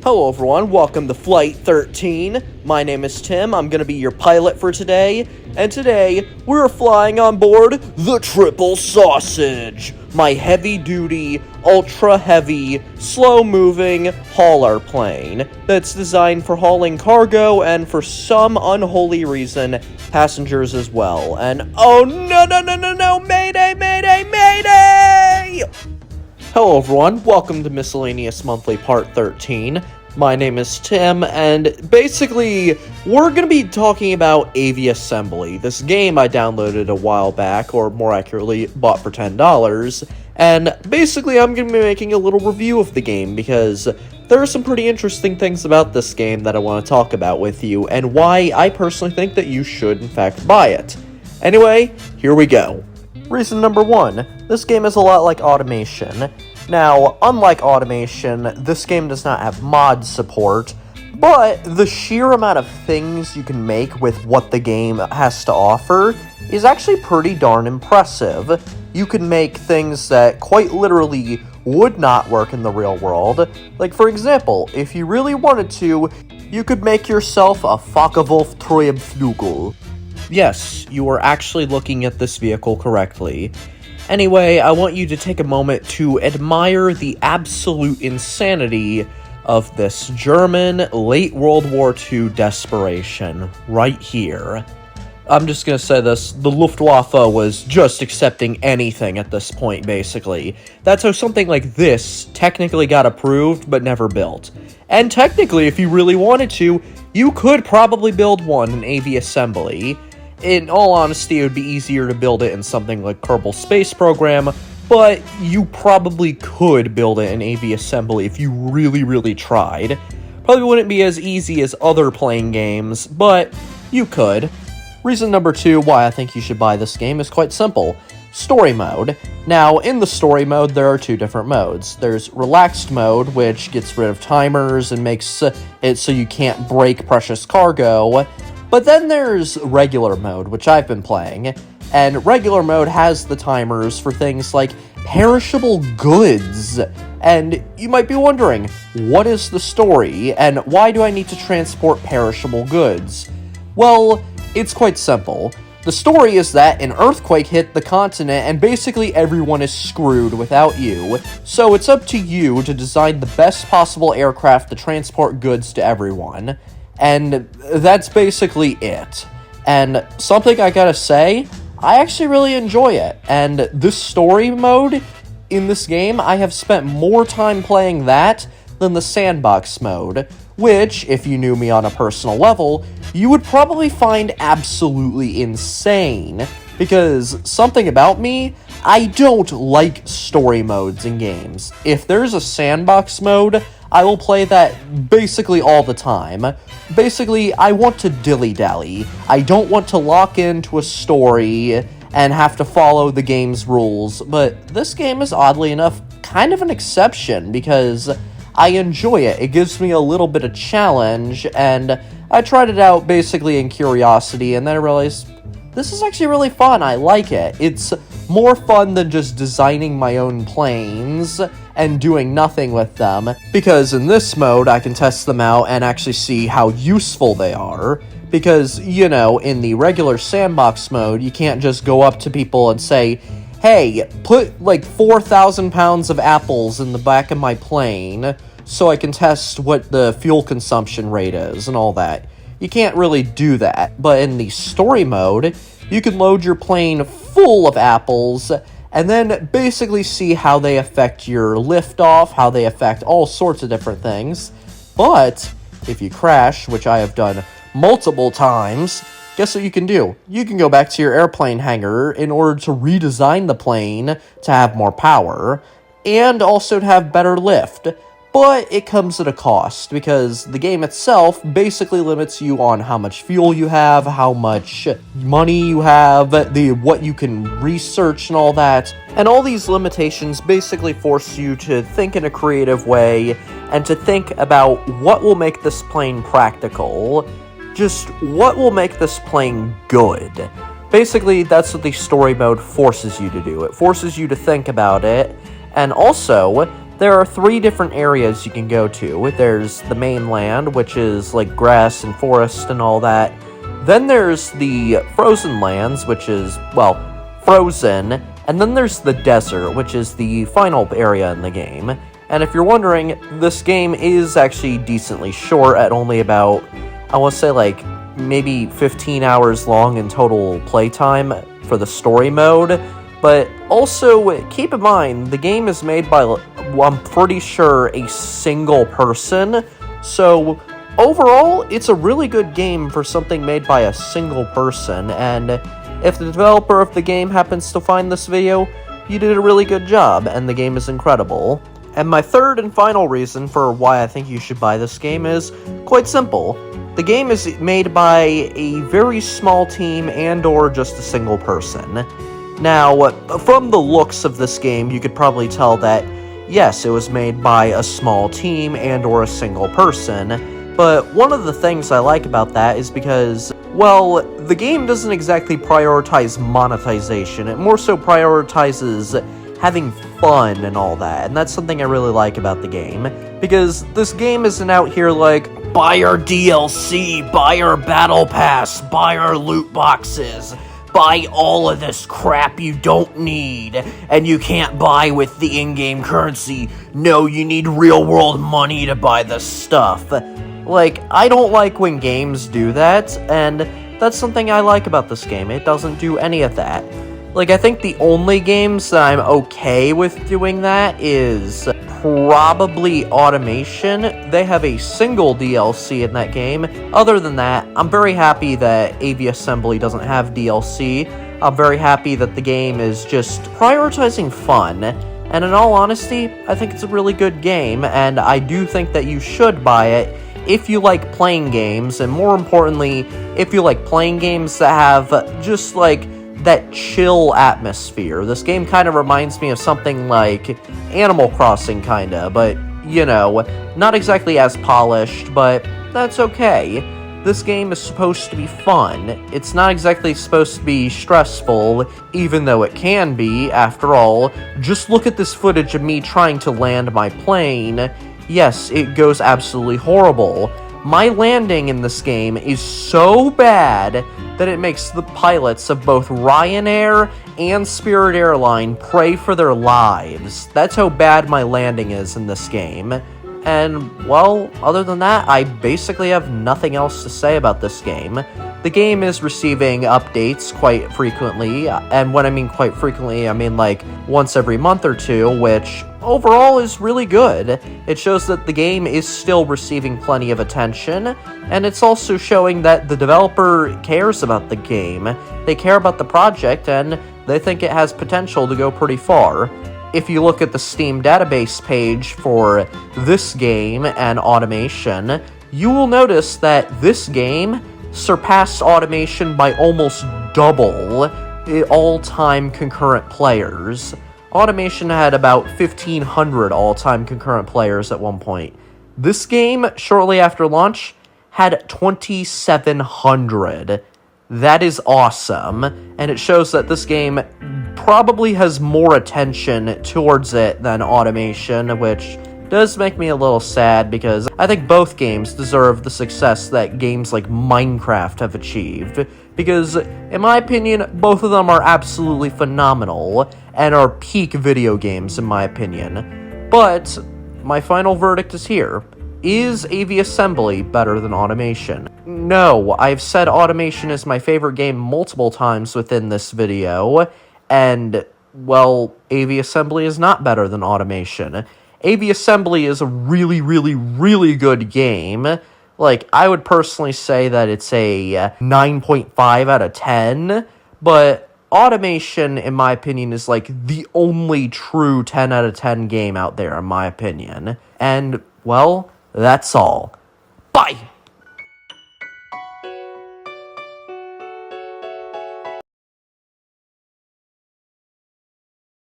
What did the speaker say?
Hello everyone, welcome to Flight 13. My name is Tim, I'm going to be your pilot for today, and today we're flying on board the Triple Sausage, my heavy-duty, ultra-heavy, slow-moving hauler plane that's designed for hauling cargo and for some unholy reason, passengers as well. And oh no, mayday, mayday, mayday! Hello everyone, welcome to Miscellaneous Monthly Part 13. My name is Tim, and basically, we're going to be talking about Aviassembly, this game I downloaded a while back, or more accurately, bought for $10, and basically I'm going to be making a little review of the game, because there are some pretty interesting things about this game that I want to talk about with you, and why I personally think that you should, in fact, buy it. Anyway, here we go. Reason number 1, this game is a lot like Automation. Now, unlike Automation, this game does not have mod support, but the sheer amount of things you can make with what the game has to offer is actually pretty darn impressive. You can make things that quite literally would not work in the real world. Like, for example, if you really wanted to, you could make yourself a Focke-Wulf Treibflügel. Yes, you are actually looking at this vehicle correctly. Anyway, I want you to take a moment to admire the absolute insanity of this German late World War II desperation right here. I'm just gonna say this, the Luftwaffe was just accepting anything at this point, basically. That's how something like this technically got approved, but never built. And technically, if you really wanted to, you could probably build one in Aviassembly. In all honesty, it would be easier to build it in something like Kerbal Space Program, but you probably could build it in Aviassembly if you really tried. Probably wouldn't be as easy as other playing games, but you could. Reason number 2 why I think you should buy this game is quite simple. Story mode. Now, in the story mode, there are 2 different modes. There's relaxed mode, which gets rid of timers and makes it so you can't break precious cargo. But then there's regular mode, which I've been playing, and regular mode has the timers for things like perishable goods. And you might be wondering, what is the story, and why do I need to transport perishable goods? Well, it's quite simple. The story is that an earthquake hit the continent and basically everyone is screwed without you, so it's up to you to design the best possible aircraft to transport goods to everyone. And that's basically it. And something I gotta say, I actually really enjoy it. And this story mode in this game, I have spent more time playing that than the sandbox mode, which, if you knew me on a personal level, you would probably find absolutely insane. Because something about me, I don't like story modes in games. If there's a sandbox mode, I will play that basically all the time. Basically, I want to dilly-dally. I don't want to lock into a story and have to follow the game's rules, but this game is oddly enough kind of an exception because I enjoy it. It gives me a little bit of challenge, and I tried it out basically in curiosity, and then I realized this is actually really fun. I like it. It's more fun than just designing my own planes and doing nothing with them, because in this mode I can test them out and actually see how useful they are, because, you know, in the regular sandbox mode, you can't just go up to people and say, hey, put like 4,000 pounds of apples in the back of my plane so I can test what the fuel consumption rate is and all that. You can't really do that, but in the story mode, you can load your plane full of apples and then basically see how they affect your liftoff, how they affect all sorts of different things. But if you crash, which I have done multiple times, guess what you can do? You can go back to your airplane hangar in order to redesign the plane to have more power and also to have better lift. But it comes at a cost, because the game itself basically limits you on how much fuel you have, how much money you have, what you can research and all that. And all these limitations basically force you to think in a creative way, and to think about what will make this plane practical. Just what will make this plane good. Basically, that's what the story mode forces you to do. It forces you to think about it, and also, There are 3 different areas you can go to. There's the mainland, which is like grass and forest and all that. Then there's the frozen lands, which is, well, frozen. And then there's the desert, which is the final area in the game. And if you're wondering, this game is actually decently short at only about, I want to say like, maybe 15 hours long in total playtime for the story mode. But also, keep in mind, the game is made by, I'm pretty sure, a single person. So, overall, it's a really good game for something made by a single person. And if the developer of the game happens to find this video, you did a really good job, and the game is incredible. And my third and final reason for why I think you should buy this game is quite simple. The game is made by a very small team and/or just a single person. Now, from the looks of this game, you could probably tell that, yes, it was made by a small team and/or a single person, but one of the things I like about that is because, well, the game doesn't exactly prioritize monetization, it more so prioritizes having fun and all that, and that's something I really like about the game, because this game isn't out here like, buy our DLC, buy our battle pass, buy our loot boxes, buy all of this crap you don't need, and you can't buy with the in-game currency. No, you need real-world money to buy this stuff. Like, I don't like when games do that, and that's something I like about this game. It doesn't do any of that. Like, I think the only games that I'm okay with doing that is probably Automation. They have a single DLC in that game. Other than that, I'm very happy that Aviassembly doesn't have DLC. I'm very happy that the game is just prioritizing fun. And in all honesty, I think it's a really good game, and I do think that you should buy it if you like playing games, and more importantly, if you like playing games that have just like that chill atmosphere. This game kind of reminds me of something like Animal Crossing, kinda, but, you know, not exactly as polished, but that's okay. This game is supposed to be fun. It's not exactly supposed to be stressful, even though it can be, after all. Just look at this footage of me trying to land my plane. Yes, it goes absolutely horrible. My landing in this game is so bad that it makes the pilots of both Ryanair and Spirit Airline pray for their lives. That's how bad my landing is in this game. And, well, other than that, I basically have nothing else to say about this game. The game is receiving updates quite frequently, and when I mean quite frequently, I mean like once every month or two, which overall is really good. It shows that the game is still receiving plenty of attention, and it's also showing that the developer cares about the game. They care about the project, and they think it has potential to go pretty far. If you look at the Steam database page for this game and Automation, you will notice that this game surpassed Automation by almost double all-time concurrent players. Automation had about 1,500 all-time concurrent players at one point. This game, shortly after launch, had 2,700. That is awesome, and it shows that this game probably has more attention towards it than Automation, which does make me a little sad because I think both games deserve the success that games like Minecraft have achieved, because in my opinion, both of them are absolutely phenomenal and are peak video games in my opinion. But my final verdict is here. Is Aviassembly better than Automation? No, I've said Automation is my favorite game multiple times within this video, and, well, Aviassembly is not better than Automation. Aviassembly is a really, really, really good game. Like, I would personally say that it's a 9.5 out of 10, but Automation, in my opinion, is like the only true 10 out of 10 game out there, in my opinion. And, well, that's all. Bye!